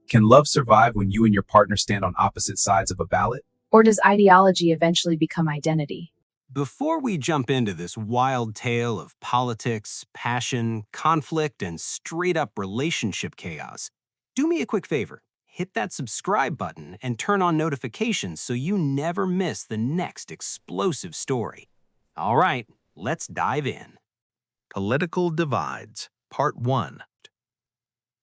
Can love survive when you and your partner stand on opposite sides of a ballot? Or does ideology eventually become identity? Before we jump into this wild tale of politics, passion, conflict, and straight-up relationship chaos, do me a quick favor. Hit that subscribe button and turn on notifications so you never miss the next explosive story. All right, let's dive in. Political Divides, Part 1.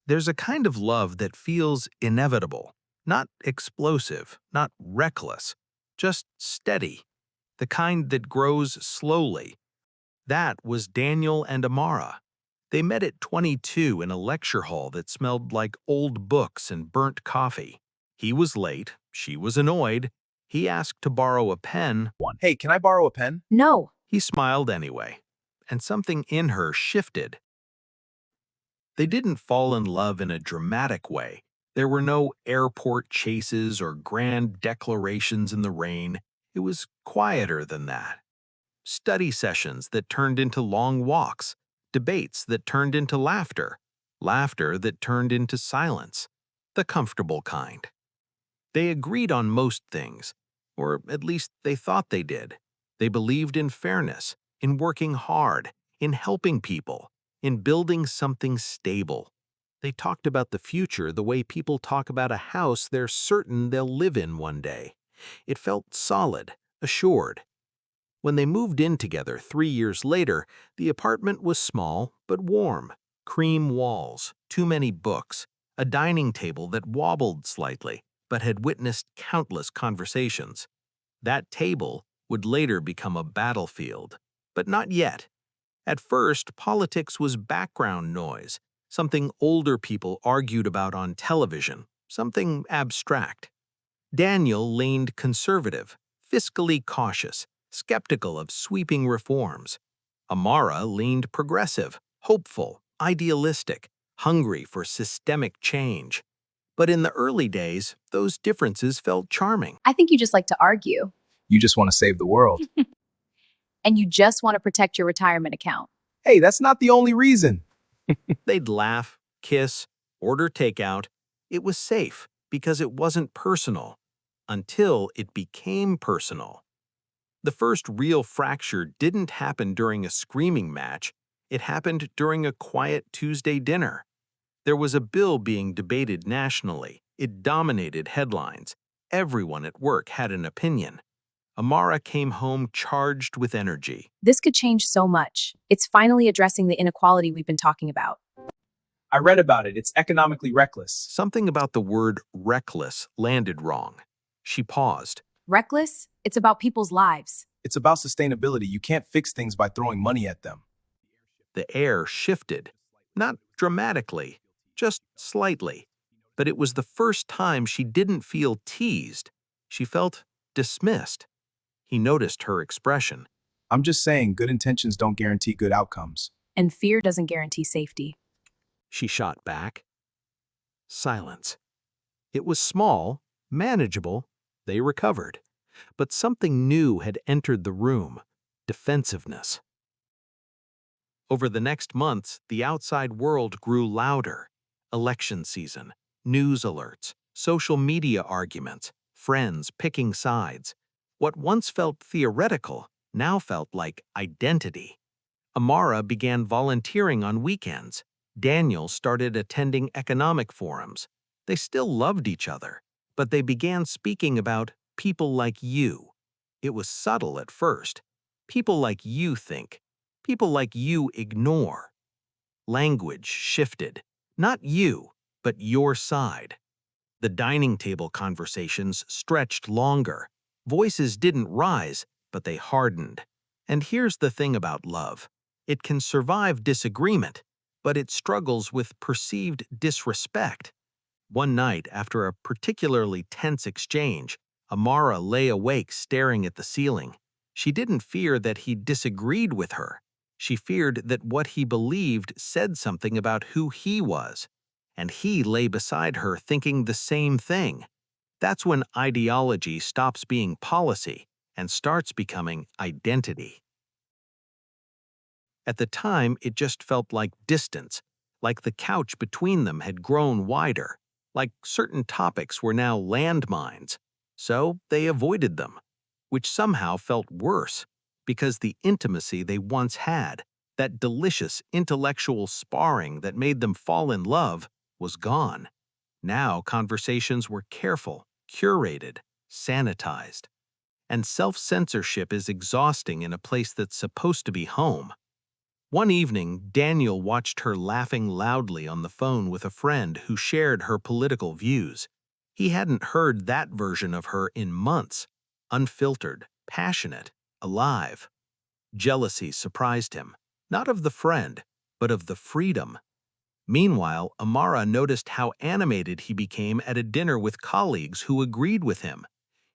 There's a kind of love that feels inevitable, not explosive, not reckless, just steady, the kind that grows slowly. That was Daniel and Amara. They met at 22 in a lecture hall that smelled like old books and burnt coffee. He was late, she was annoyed. He asked to borrow a pen. Hey, can I borrow a pen? No. He smiled anyway, and something in her shifted. They didn't fall in love in a dramatic way. There were no airport chases or grand declarations in the rain. It was quieter than that. Study sessions that turned into long walks, debates that turned into laughter, laughter that turned into silence, the comfortable kind. They agreed on most things, or at least they thought they did. They believed in fairness, in working hard, in helping people, in building something stable. They talked about the future the way people talk about a house they're certain they'll live in one day. It felt solid, assured. When they moved in together 3 years later, the apartment was small but warm. Cream walls, too many books, a dining table that wobbled slightly but had witnessed countless conversations. That table would later become a battlefield, but not yet. At first, politics was background noise, something older people argued about on television, something abstract. Daniel leaned conservative, fiscally cautious, skeptical of sweeping reforms. Amara leaned progressive, hopeful, idealistic, hungry for systemic change. But in the early days, those differences felt charming. I think you just like to argue. You just want to save the world. And you just want to protect your retirement account. Hey, that's not the only reason. They'd laugh, kiss, order takeout. It was safe because it wasn't personal, until it became personal. The first real fracture didn't happen during a screaming match. It happened during a quiet Tuesday dinner. There was a bill being debated nationally. It dominated headlines. Everyone at work had an opinion. Amara came home charged with energy. This could change so much. It's finally addressing the inequality we've been talking about. I read about it. It's economically reckless. Something about the word reckless landed wrong. She paused. Reckless? It's about people's lives. It's about sustainability. You can't fix things by throwing money at them. The air shifted. Not dramatically, just slightly. But it was the first time she didn't feel teased. She felt dismissed. He noticed her expression. I'm just saying, good intentions don't guarantee good outcomes. And fear doesn't guarantee safety. She shot back. Silence. It was small, manageable. They recovered. But something new had entered the room. Defensiveness. Over the next months, the outside world grew louder. Election season, news alerts, social media arguments, friends picking sides. What once felt theoretical now felt like identity. Amara began volunteering on weekends. Daniel started attending economic forums. They still loved each other, but they began speaking about people like you. It was subtle at first. People like you think. People like you ignore. Language shifted. Not you, but your side. The dining table conversations stretched longer. Voices didn't rise, but they hardened. And here's the thing about love. It can survive disagreement, but it struggles with perceived disrespect. One night, after a particularly tense exchange, Amara lay awake staring at the ceiling. She didn't fear that he disagreed with her. She feared that what he believed said something about who he was. And he lay beside her thinking the same thing. That's when ideology stops being policy and starts becoming identity. At the time, it just felt like distance, like the couch between them had grown wider. like certain topics were now landmines, so they avoided them, which somehow felt worse because the intimacy they once had, that delicious intellectual sparring that made them fall in love, was gone. Now conversations were careful, curated, sanitized. And self-censorship is exhausting in a place that's supposed to be home. One evening, Daniel watched her laughing loudly on the phone with a friend who shared her political views. He hadn't heard that version of her in months. Unfiltered, passionate, alive. Jealousy surprised him, not of the friend, but of the freedom. Meanwhile, Amara noticed how animated he became at a dinner with colleagues who agreed with him.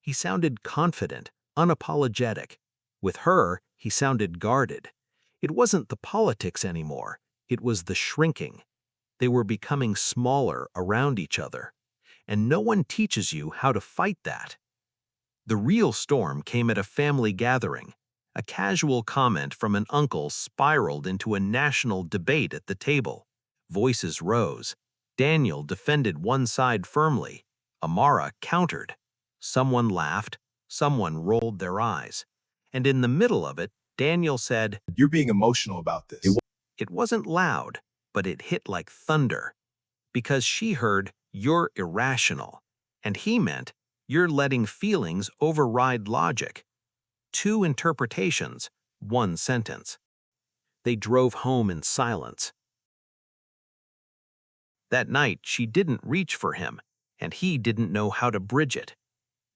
He sounded confident, unapologetic. With her, he sounded guarded. It wasn't the politics anymore. It was the shrinking. They were becoming smaller around each other. And no one teaches you how to fight that. The real storm came at a family gathering. A casual comment from an uncle spiraled into a national debate at the table. Voices rose. Daniel defended one side firmly. Amara countered. Someone laughed. Someone rolled their eyes. And in the middle of it, Daniel said, You're being emotional about this. it wasn't loud, but it hit like thunder. Because she heard, you're irrational. And he meant, you're letting feelings override logic. Two interpretations, one sentence. They drove home in silence. That night, she didn't reach for him, and he didn't know how to bridge it.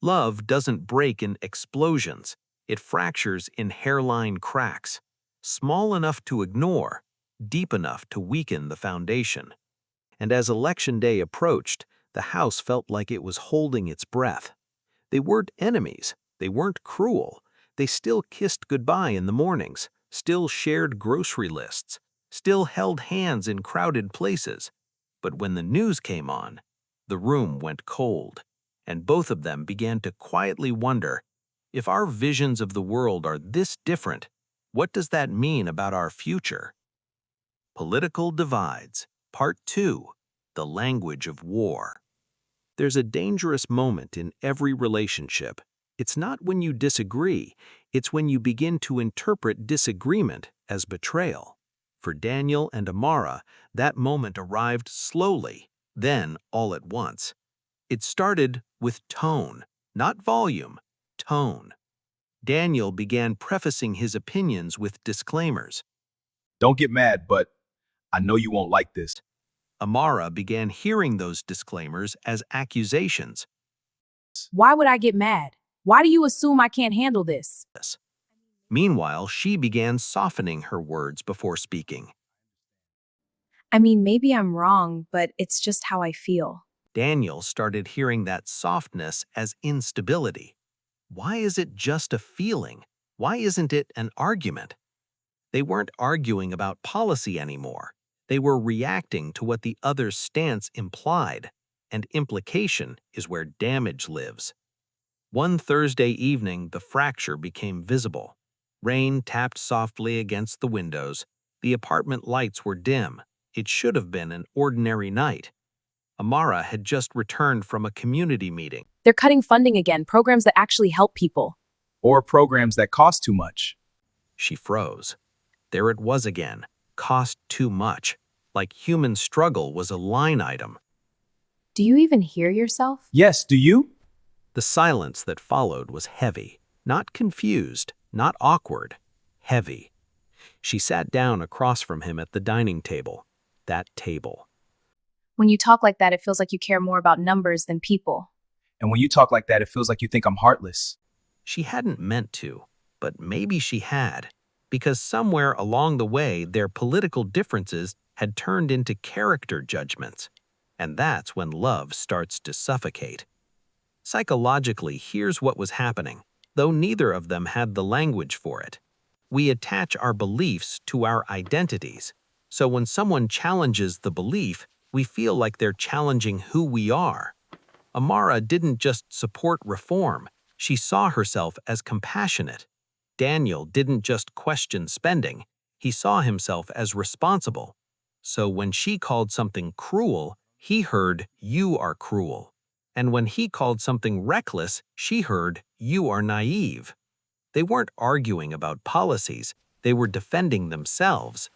Love doesn't break in explosions. It fractures in hairline cracks, small enough to ignore, deep enough to weaken the foundation. And as election day approached, the house felt like it was holding its breath. They weren't enemies. They weren't cruel. They still kissed goodbye in the mornings, still shared grocery lists, still held hands in crowded places. But when the news came on, the room went cold, and both of them began to quietly wonder, if our visions of the world are this different, what does that mean about our future? Political Divides, Part 2, The Language of War. There's a dangerous moment in every relationship. It's not when you disagree, it's when you begin to interpret disagreement as betrayal. For Daniel and Amara, that moment arrived slowly, then all at once. It started with tone, not volume, tone. Daniel began prefacing his opinions with disclaimers. Don't get mad, but I know you won't like this. Amara began hearing those disclaimers as accusations. Why would I get mad? Why do you assume I can't handle this? Meanwhile, she began softening her words before speaking. I mean, maybe I'm wrong, but it's just how I feel. Daniel started hearing that softness as instability. Why is it just a feeling? Why isn't it an argument? They weren't arguing about policy anymore. They were reacting to what the other's stance implied, and implication is where damage lives. One Thursday evening, the fracture became visible. Rain tapped softly against the windows. The apartment lights were dim. It should have been an ordinary night. Amara had just returned from a community meeting. They're cutting funding again, programs that actually help people. Or programs that cost too much. She froze. There it was again. Cost too much. Like human struggle was a line item. Do you even hear yourself? Yes, do you? The silence that followed was heavy. Not confused, not awkward. Heavy. She sat down across from him at the dining table. That table. When you talk like that, it feels like you care more about numbers than people. And when you talk like that, it feels like you think I'm heartless. She hadn't meant to, but maybe she had, because somewhere along the way their political differences had turned into character judgments. And that's when love starts to suffocate. Psychologically, here's what was happening, though neither of them had the language for it. We attach our beliefs to our identities. So when someone challenges the belief, we feel like they're challenging who we are. Amara didn't just support reform, she saw herself as compassionate. Daniel didn't just question spending, he saw himself as responsible. So when she called something cruel, he heard, "You are cruel." And when he called something reckless, she heard, "You are naive." They weren't arguing about policies, they were defending themselves.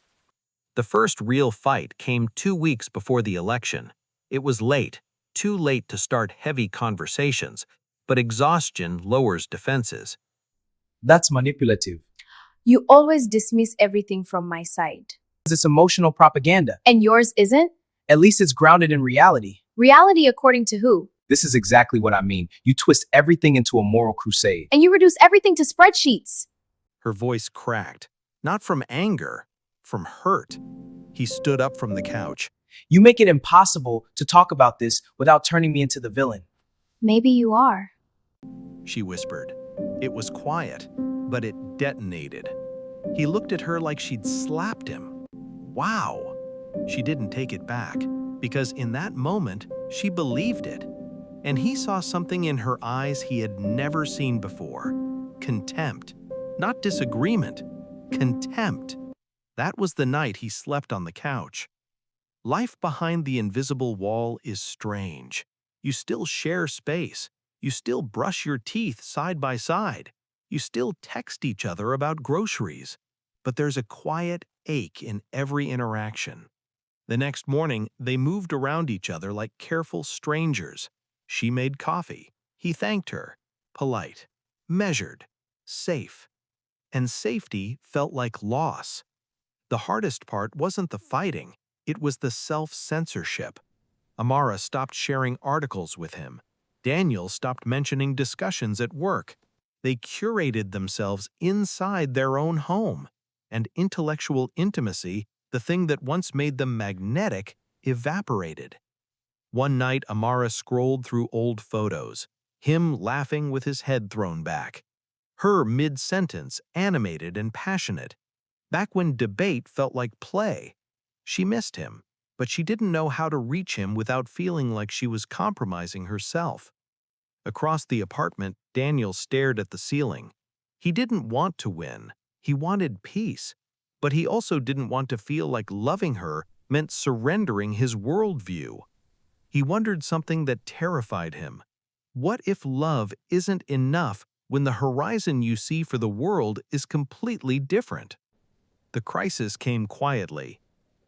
The first real fight came 2 weeks before the election. It was late, too late to start heavy conversations, but exhaustion lowers defenses. That's manipulative. You always dismiss everything from my side. It's emotional propaganda. And yours isn't? At least it's grounded in reality. Reality according to who? This is exactly what I mean. You twist everything into a moral crusade. And you reduce everything to spreadsheets. Her voice cracked, not from anger, from hurt. He stood up from the couch. You make it impossible to talk about this without turning me into the villain. Maybe you are. She whispered. It was quiet, but it detonated. He looked at her like she'd slapped him. Wow! She didn't take it back, because in that moment, she believed it. And he saw something in her eyes he had never seen before. Contempt. Not disagreement. Contempt. That was the night he slept on the couch. Life behind the invisible wall is strange. You still share space. You still brush your teeth side by side. You still text each other about groceries. But there's a quiet ache in every interaction. The next morning, they moved around each other like careful strangers. She made coffee. He thanked her. Polite. Measured. Safe. And safety felt like loss. The hardest part wasn't the fighting. It was the self-censorship. Amara stopped sharing articles with him. Daniel stopped mentioning discussions at work. They curated themselves inside their own home. And intellectual intimacy, the thing that once made them magnetic, evaporated. One night, Amara scrolled through old photos, him laughing with his head thrown back. Her mid-sentence, animated and passionate. Back when debate felt like play. She missed him, but she didn't know how to reach him without feeling like she was compromising herself. Across the apartment, Daniel stared at the ceiling. He didn't want to win. He wanted peace. But he also didn't want to feel like loving her meant surrendering his worldview. He wondered something that terrified him. What if love isn't enough when the horizon you see for the world is completely different? The crisis came quietly.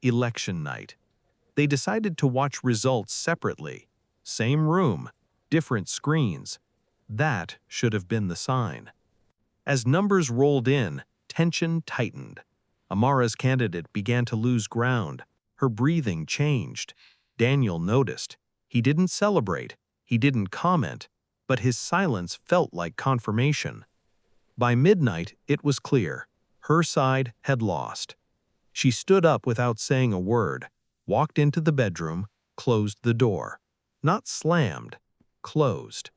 Election night. They decided to watch results separately. Same room, different screens. That should have been the sign. As numbers rolled in, tension tightened. Amara's candidate began to lose ground. Her breathing changed. Daniel noticed. He didn't celebrate. He didn't comment. But his silence felt like confirmation. By midnight, it was clear. Her side had lost. She stood up without saying a word, walked into the bedroom, closed the door. Not slammed, closed.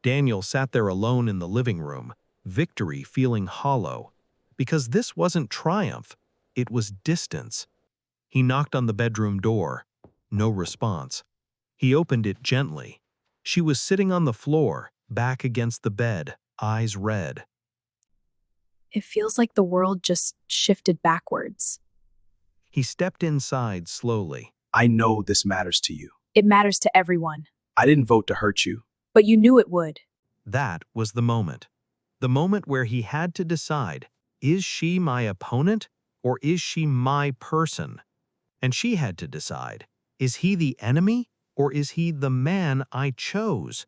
Daniel sat there alone in the living room, victory feeling hollow. Because this wasn't triumph, it was distance. He knocked on the bedroom door. No response. He opened it gently. She was sitting on the floor, back against the bed, eyes red. It feels like the world just shifted backwards. He stepped inside slowly. I know this matters to you. It matters to everyone. I didn't vote to hurt you. But you knew it would. That was the moment. The moment where he had to decide, is she my opponent or is she my person? And she had to decide, is he the enemy or is he the man I chose?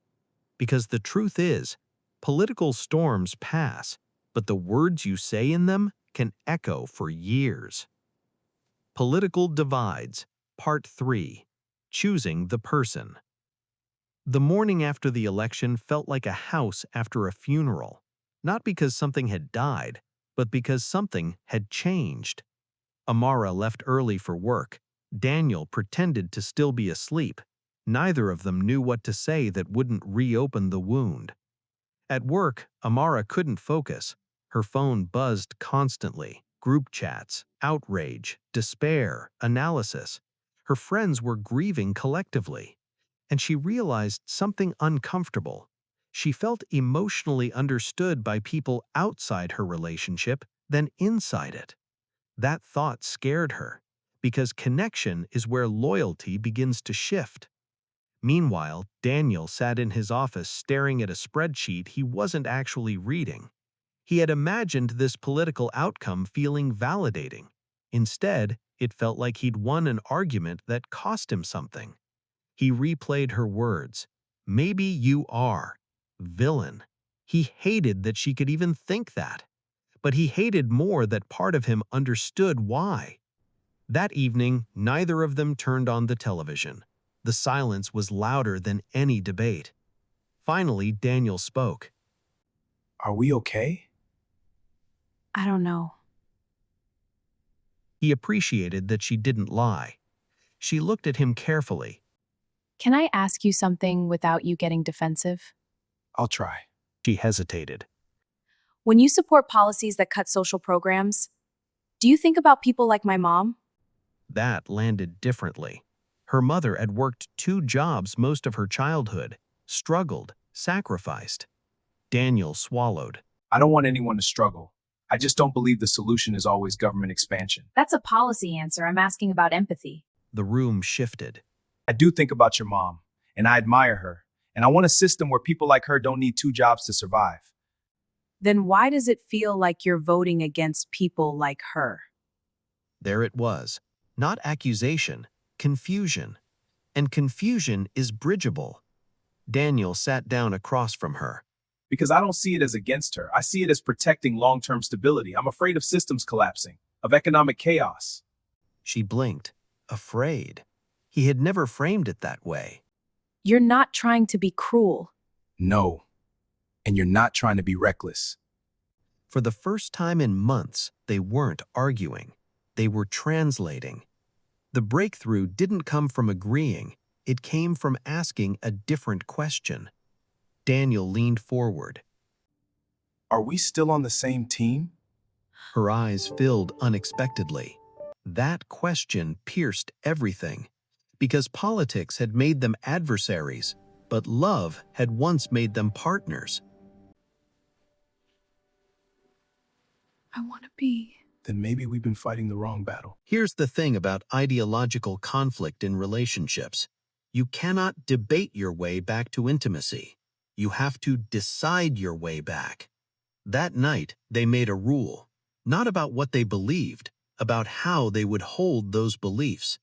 Because the truth is, political storms pass, but the words you say in them can echo for years. Political Divides, Part 3. Choosing the Person. The morning after the election felt like a house after a funeral, not because something had died, but because something had changed. Amara left early for work. Daniel pretended to still be asleep. Neither of them knew what to say that wouldn't reopen the wound. At work, Amara couldn't focus. Her phone buzzed constantly. Group chats, outrage, despair, analysis. Her friends were grieving collectively. And she realized something uncomfortable. She felt emotionally understood by people outside her relationship than inside it. That thought scared her, because connection is where loyalty begins to shift. Meanwhile, Daniel sat in his office staring at a spreadsheet he wasn't actually reading. He had imagined this political outcome feeling validating. Instead, it felt like he'd won an argument that cost him something. He replayed her words. Maybe you are. Villain. He hated that she could even think that. But he hated more that part of him understood why. That evening, neither of them turned on the television. The silence was louder than any debate. Finally, Daniel spoke. Are we okay? I don't know. He appreciated that she didn't lie. She looked at him carefully. Can I ask you something without you getting defensive? I'll try. She hesitated. When you support policies that cut social programs, do you think about people like my mom? That landed differently. Her mother had worked 2 jobs most of her childhood, struggled, sacrificed. Daniel swallowed. I don't want anyone to struggle. I just don't believe the solution is always government expansion. That's a policy answer. I'm asking about empathy. The room shifted. I do think about your mom, and I admire her, and I want a system where people like her don't need 2 jobs to survive. Then why does it feel like you're voting against people like her? There it was. Not accusation, confusion. And confusion is bridgeable. Daniel sat down across from her. Because I don't see it as against her. I see it as protecting long-term stability. I'm afraid of systems collapsing, of economic chaos. She blinked, afraid. He had never framed it that way. You're not trying to be cruel. No. And you're not trying to be reckless. For the first time in months, they weren't arguing. They were translating. The breakthrough didn't come from agreeing. It came from asking a different question. Daniel leaned forward. Are we still on the same team? Her eyes filled unexpectedly. That question pierced everything. Because politics had made them adversaries, but love had once made them partners. I want to be. Then maybe we've been fighting the wrong battle. Here's the thing about ideological conflict in relationships. You cannot debate your way back to intimacy. You have to decide your way back. That night, they made a rule, not about what they believed, about how they would hold those beliefs.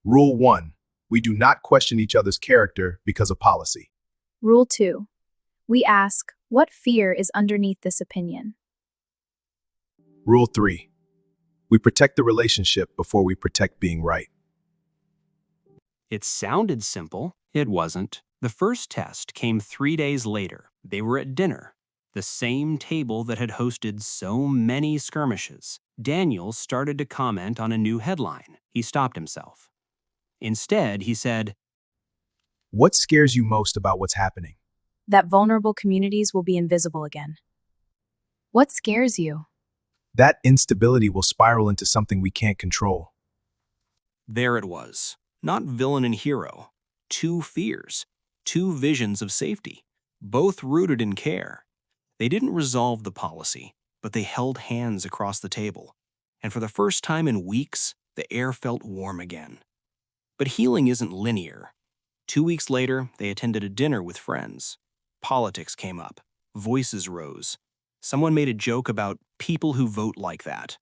Rule 1. We do not question each other's character because of policy. Rule 2. We ask, what fear is underneath this opinion? Rule 3. We protect the relationship before we protect being right. It sounded simple. It wasn't. The first test came 3 days later. They were at dinner, the same table that had hosted so many skirmishes. Daniel started to comment on a new headline. He stopped himself. Instead, he said, What scares you most about what's happening? That vulnerable communities will be invisible again. What scares you? That instability will spiral into something we can't control. There it was. Not villain and hero. 2 fears. 2 visions of safety. Both rooted in care. They didn't resolve the policy, but they held hands across the table. And for the first time in weeks, the air felt warm again. But healing isn't linear. 2 weeks later, they attended a dinner with friends. Politics came up. Voices rose. Someone made a joke about people who vote like that.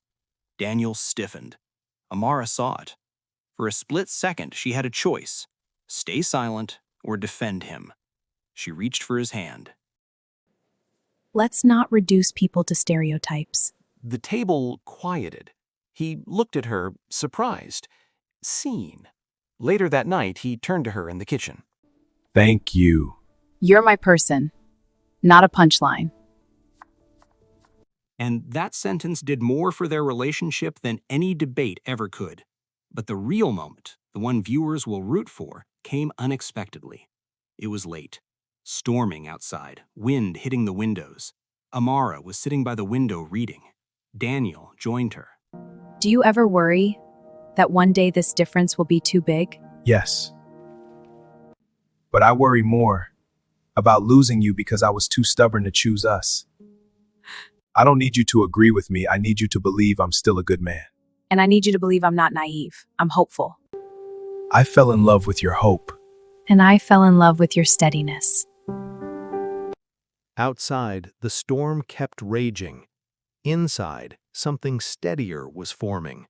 Daniel stiffened. Amara saw it. For a split second, she had a choice: stay silent or defend him. She reached for his hand. Let's not reduce people to stereotypes. The table quieted. He looked at her, surprised, seen. Later that night, he turned to her in the kitchen. Thank you. You're my person, not a punchline. And that sentence did more for their relationship than any debate ever could. But the real moment, the one viewers will root for, came unexpectedly. It was late. Storming outside, wind hitting the windows. Amara was sitting by the window reading. Daniel joined her. Do you ever worry that one day this difference will be too big? Yes. But I worry more about losing you because I was too stubborn to choose us. I don't need you to agree with me. I need you to believe I'm still a good man. And I need you to believe I'm not naive. I'm hopeful. I fell in love with your hope. And I fell in love with your steadiness. Outside, the storm kept raging. Inside, something steadier was forming.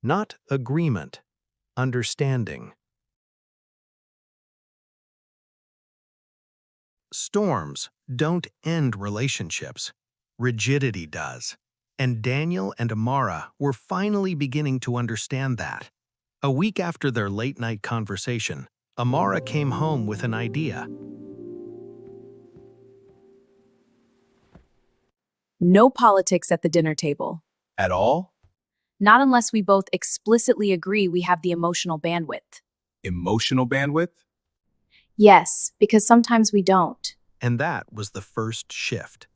Not agreement, understanding. Storms don't end relationships. Rigidity does. And Daniel and Amara were finally beginning to understand that. A week after their late-night conversation, Amara came home with an idea. No politics at the dinner table. At all? Not unless we both explicitly agree we have the emotional bandwidth. Emotional bandwidth? Yes, because sometimes we don't. And that was the first shift.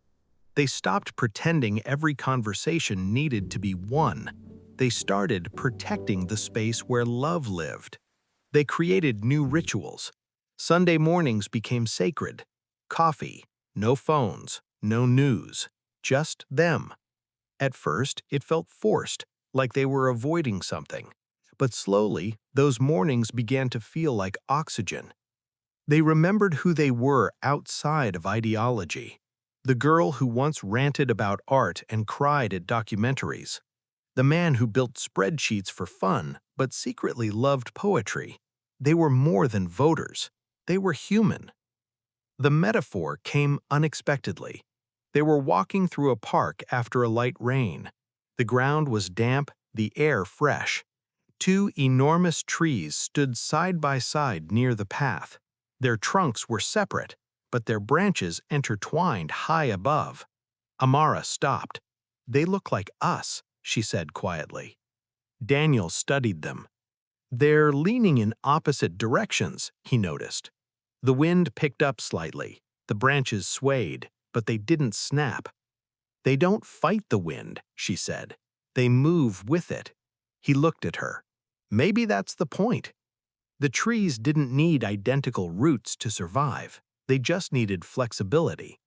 They stopped pretending every conversation needed to be won. They started protecting the space where love lived. They created new rituals. Sunday mornings became sacred. Coffee, no phones, no news, just them. At first, it felt forced, like they were avoiding something. But slowly, those mornings began to feel like oxygen. They remembered who they were outside of ideology. The girl who once ranted about art and cried at documentaries. The man who built spreadsheets for fun but secretly loved poetry. They were more than voters. They were human. The metaphor came unexpectedly. They were walking through a park after a light rain. The ground was damp, the air fresh. Two enormous trees stood side by side near the path. Their trunks were separate, but their branches intertwined high above. Amara stopped. "They look like us," she said quietly. Daniel studied them. "They're leaning in opposite directions," he noticed. The wind picked up slightly. The branches swayed, but they didn't snap. "They don't fight the wind," she said. "They move with it." He looked at her. Maybe that's the point. The trees didn't need identical roots to survive. They just needed flexibility.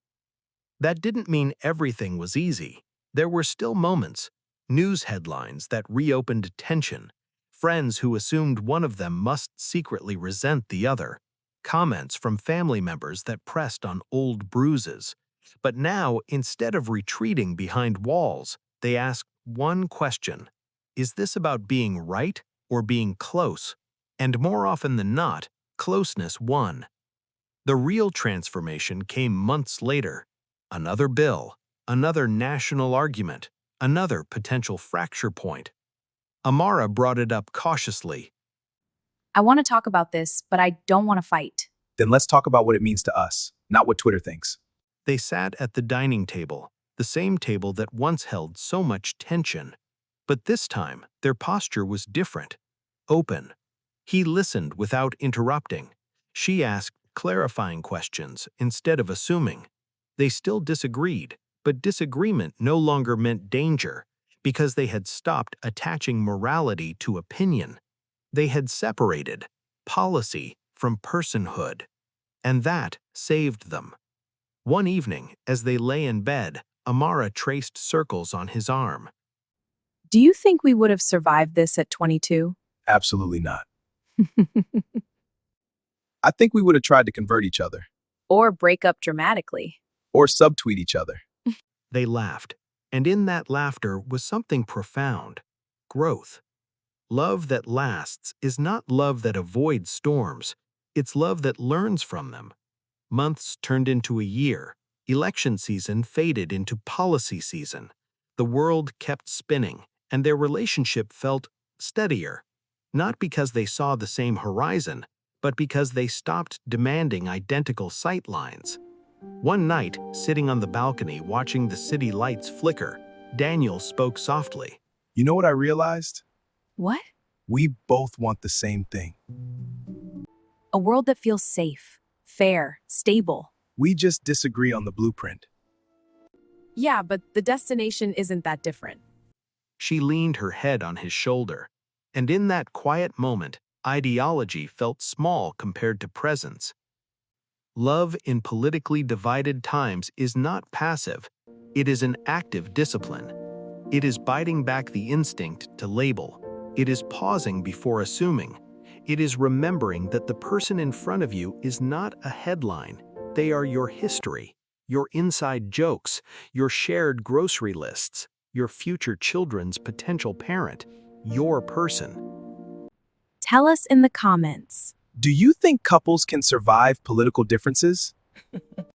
That didn't mean everything was easy. There were still moments, news headlines that reopened tension, friends who assumed one of them must secretly resent the other, comments from family members that pressed on old bruises. But now, instead of retreating behind walls, they asked one question: is this about being right or being close? And more often than not, closeness won. The real transformation came months later. Another bill, another national argument, another potential fracture point. Amara brought it up cautiously. I want to talk about this, but I don't want to fight. Then let's talk about what it means to us, not what Twitter thinks. They sat at the dining table, the same table that once held so much tension. But this time, their posture was different, open. He listened without interrupting. She asked clarifying questions instead of assuming. They still disagreed, but disagreement no longer meant danger because they had stopped attaching morality to opinion. They had separated policy from personhood, and that saved them. One evening, as they lay in bed, Amara traced circles on his arm. Do you think we would have survived this at 22? Absolutely not. I think we would have tried to convert each other, Or break up dramatically? or subtweet each other. They laughed, and in that laughter was something profound: growth. Love that lasts is not love that avoids storms, it's love that learns from them. Months turned into a year. Election season faded into policy season. The world kept spinning, and their relationship felt steadier. Not because they saw the same horizon, but because they stopped demanding identical sight lines. One night, sitting on the balcony watching the city lights flicker, Daniel spoke softly. You know what I realized? What? We both want the same thing. A world that feels safe, fair, stable. We just disagree on the blueprint. Yeah, but the destination isn't that different. She leaned her head on his shoulder, and in that quiet moment, ideology felt small compared to presence. Love in politically divided times is not passive, it is an active discipline. It is biting back the instinct to label. It is pausing before assuming. It is remembering that the person in front of you is not a headline. They are your history, your inside jokes, your shared grocery lists, your future children's potential parent, your person. Tell us in the comments. Do you think couples can survive political differences?